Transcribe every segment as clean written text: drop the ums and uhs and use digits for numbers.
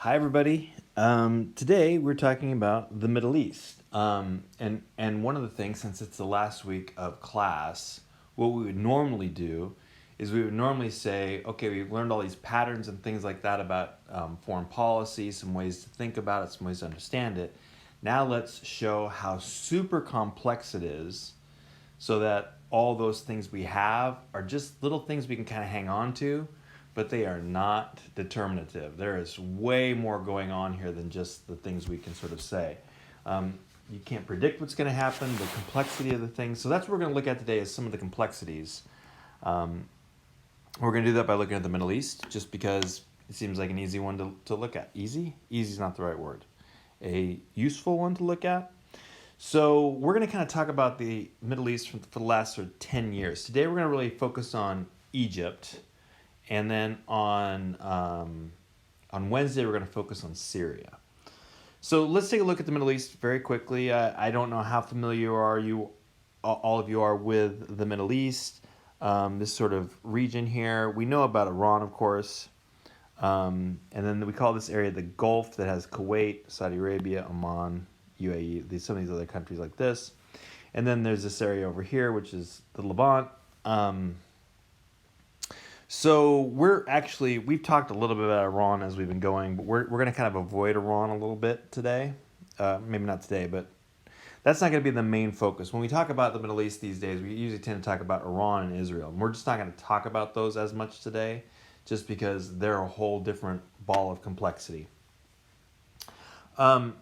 Hi, everybody. Today we're talking about the Middle East. And one of the things, since it's the last week of class, what we would normally do is we would normally say, okay, we've learned all these patterns and things like that about foreign policy, some ways to think about it, some ways to understand it. Now let's show how super complex it is so that all those things we have are just little things we can kind of hang on to, but they are not determinative. There is way more going on here than just the things we can sort of say. You can't predict what's going to happen, the complexity of the things. So that's what we're going to look at today is some of the complexities. We're going to do that by looking at the Middle East, just because it seems like an easy one to look at. Easy? Easy is not the right word. A useful one to look at. So we're going to kind of talk about the Middle East for the last sort of 10 years. Today we're going to really focus on Egypt, and then on Wednesday we're going to focus on Syria. So let's take a look at the Middle East very quickly. I don't know how familiar all of you are with the Middle East, this sort of region here. We know about Iran, of course, and then we call this area the Gulf, that has Kuwait, Saudi Arabia, Oman, UAE, some of these other countries like this. And then there's this area over here, which is the Levant. So we've talked a little bit about Iran as we've been going, but we're going to kind of avoid Iran a little bit today. Maybe not today, but that's not going to be the main focus. When we talk about the Middle East these days, we usually tend to talk about Iran and Israel. And we're just not going to talk about those as much today, just because they're a whole different ball of complexity.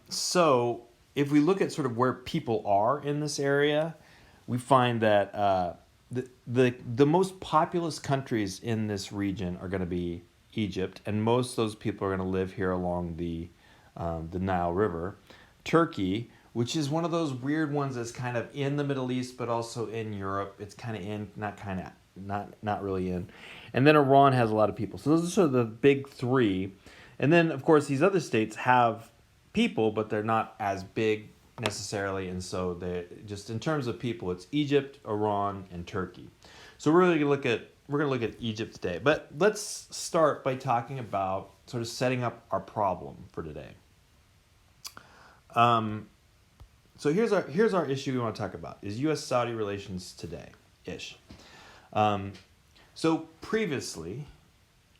So if we look at sort of where people are in this area, we find that the most populous countries in this region are going to be Egypt, and most of those people are going to live here along the Nile River. Turkey, which is one of those weird ones that's kind of in the Middle East but also in Europe. It's kind of in, not really in. And then Iran has a lot of people. So those are sort of the big three. And then, of course, these other states have people, but they're not as big necessarily, and so they just, in terms of people, it's Egypt, Iran, and Turkey. So we're going to look at Egypt today. But let's start by talking about sort of setting up our problem for today. So here's our issue we want to talk about, is U.S.-Saudi relations today-ish. So previously,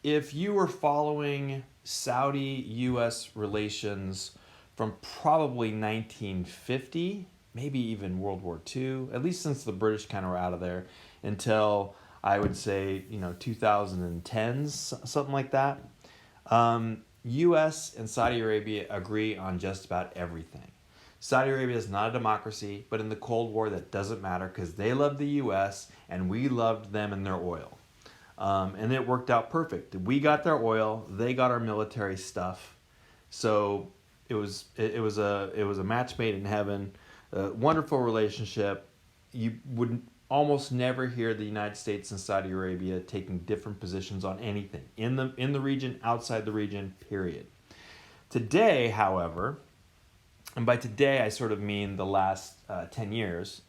if you were following Saudi-U.S. relations from probably 1950, maybe even World War II, at least since the British kind of were out of there, until I would say 2010s, something like that. U.S. and Saudi Arabia agree on just about everything. Saudi Arabia is not a democracy, but in the Cold War that doesn't matter, because they loved the U.S. and we loved them and their oil. And it worked out perfect. We got their oil, they got our military stuff. So it was a match made in heaven, a wonderful relationship. You would almost never hear the United States and Saudi Arabia taking different positions on anything in the region, outside the region, period. Today, however, and by today I sort of mean the last 10 years,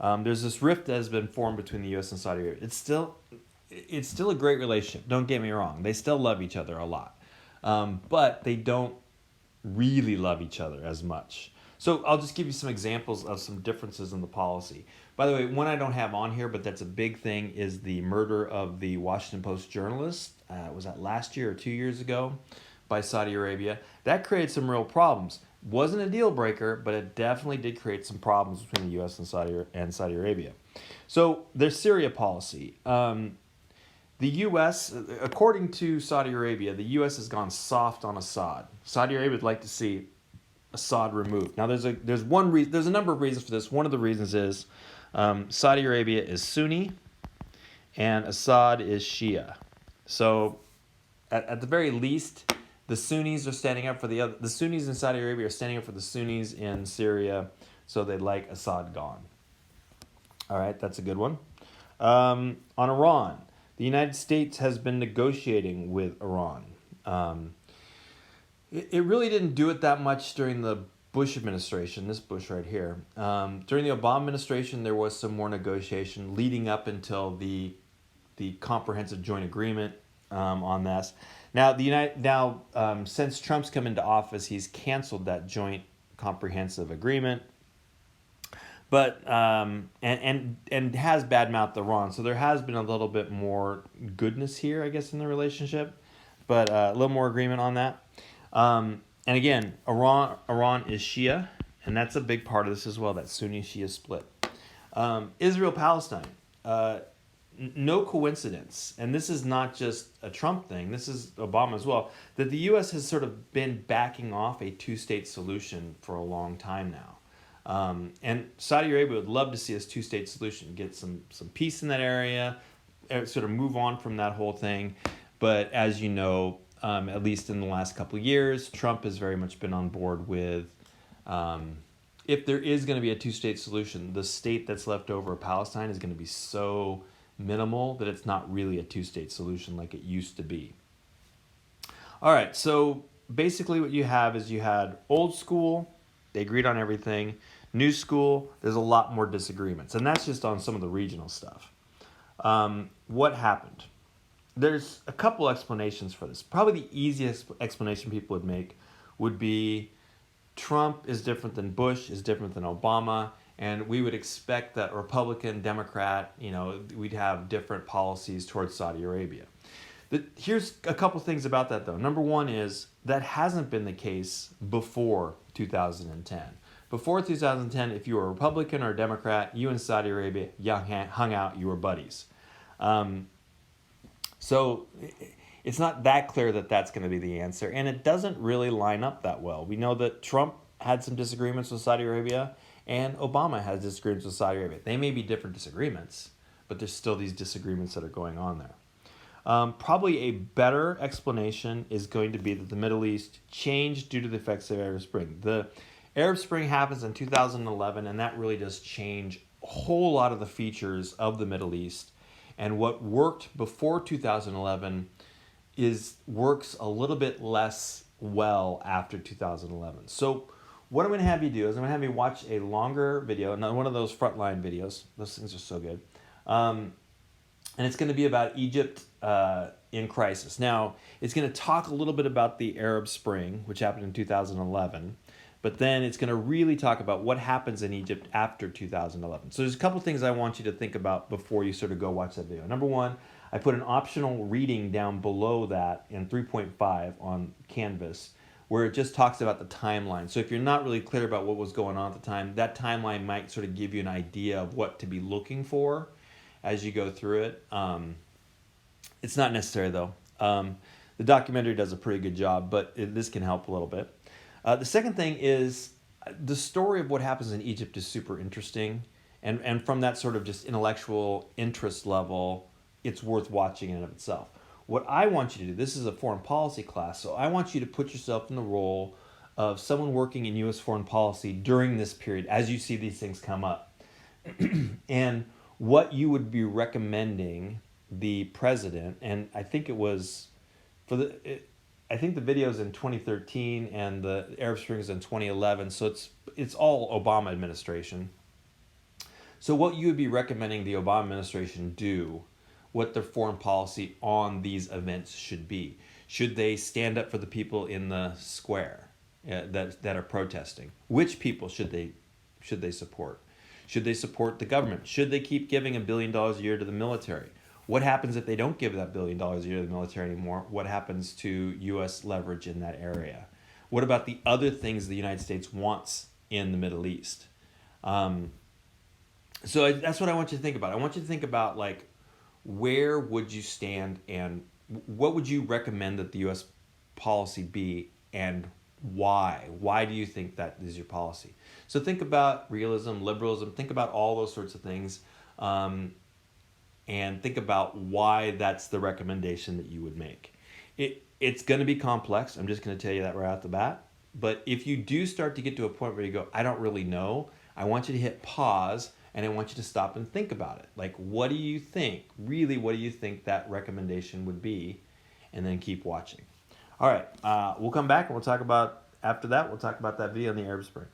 there's this rift that has been formed between the U.S. and Saudi Arabia. It's still a great relationship, don't get me wrong. They still love each other a lot. But they don't really love each other as much. So I'll just give you some examples of some differences in the policy. By the way, one I don't have on here, but that's a big thing, is the murder of the Washington Post journalist. Was that last year or 2 years ago by Saudi Arabia? That created some real problems. Wasn't a deal breaker, but it definitely did create some problems between the U.S. and Saudi Arabia. So their Syria policy. The U.S., according to Saudi Arabia, the U.S. has gone soft on Assad. Saudi Arabia would like to see Assad removed. Now, there's a number of reasons for this. One of the reasons is Saudi Arabia is Sunni, and Assad is Shia. So, at the very least, the Sunnis are standing up for the Sunnis in Saudi Arabia are standing up for the Sunnis in Syria, so they'd like Assad gone. All right, that's a good one. On Iran. The United States has been negotiating with Iran. It really didn't do it that much during the Bush administration, this Bush right here. During the Obama administration, there was some more negotiation leading up until the Comprehensive Joint Agreement on this. Since Trump's come into office, he's canceled that joint comprehensive agreement, but and has badmouthed Iran. So there has been a little bit more goodness here, I guess, in the relationship, but a little more agreement on that. And again, Iran is Shia, and that's a big part of this as well. That Sunni-Shia split. Israel-Palestine. No coincidence, and this is not just a Trump thing, this is Obama as well, that the U.S. has sort of been backing off a two-state solution for a long time now. And Saudi Arabia would love to see this two-state solution, get some peace in that area, sort of move on from that whole thing. But as you know, at least in the last couple of years, Trump has very much been on board with, if there is going to be a two-state solution, the state that's left over of Palestine is going to be so minimal that it's not really a two-state solution like it used to be. All right, so basically what you have is you had old school, they agreed on everything. New school, there's a lot more disagreements, and that's just on some of the regional stuff. What happened? There's a couple explanations for this. Probably the easiest explanation people would make would be Trump is different than Bush, is different than Obama, and we would expect that Republican, Democrat, we'd have different policies towards Saudi Arabia. Here's a couple things about that, though. Number one is that hasn't been the case before 2010. Before 2010, if you were a Republican or a Democrat, you and Saudi Arabia, you hung out, you were buddies. So it's not that clear that that's going to be the answer, and it doesn't really line up that well. We know that Trump had some disagreements with Saudi Arabia, and Obama has disagreements with Saudi Arabia. They may be different disagreements, but there's still these disagreements that are going on there. Probably a better explanation is going to be that the Middle East changed due to the effects of Arab Spring. The Arab Spring happens in 2011, and that really does change a whole lot of the features of the Middle East. And what worked before 2011 works a little bit less well after 2011. So what I'm going to have you do is I'm going to have you watch a longer video, not one of those frontline videos. Those things are so good. And it's going to be about Egypt in crisis. Now, it's going to talk a little bit about the Arab Spring, which happened in 2011. But then it's going to really talk about what happens in Egypt after 2011. So there's a couple things I want you to think about before you sort of go watch that video. Number one, I put an optional reading down below that in 3.5 on Canvas, where it just talks about the timeline. So if you're not really clear about what was going on at the time, that timeline might sort of give you an idea of what to be looking for as you go through it. It's not necessary, though. The documentary does a pretty good job, but this can help a little bit. The second thing is the story of what happens in Egypt is super interesting. And from that sort of just intellectual interest level, it's worth watching in and of itself. What I want you to do, this is a foreign policy class, so I want you to put yourself in the role of someone working in U.S. foreign policy during this period as you see these things come up. And what you would be recommending the president, and I think it was I think the video's in 2013 and the Arab Spring is in 2011, so it's all Obama administration. So what you would be recommending the Obama administration do, what their foreign policy on these events should be. Should they stand up for the people in the square that are protesting? Which people should they support? Should they support the government? Should they keep giving $1 billion a year to the military? What happens if they don't give that $1 billion a year to the military anymore? What happens to U.S. leverage in that area? What about the other things the United States wants in the Middle East? So that's what I want you to think about. I want you to think about, like, where would you stand and what would you recommend that the U.S. policy be and why? Why do you think that is your policy? So think about realism, liberalism, think about all those sorts of things. And think about why that's the recommendation that you would make. It's going to be complex. I'm just going to tell you that right off the bat. But if you do start to get to a point where you go, I don't really know, I want you to hit pause and I want you to stop and think about it. Like, what do you think? Really, what do you think that recommendation would be? And then keep watching. All right, we'll come back and we'll talk about, after that, we'll talk about that video on the Arab Spring.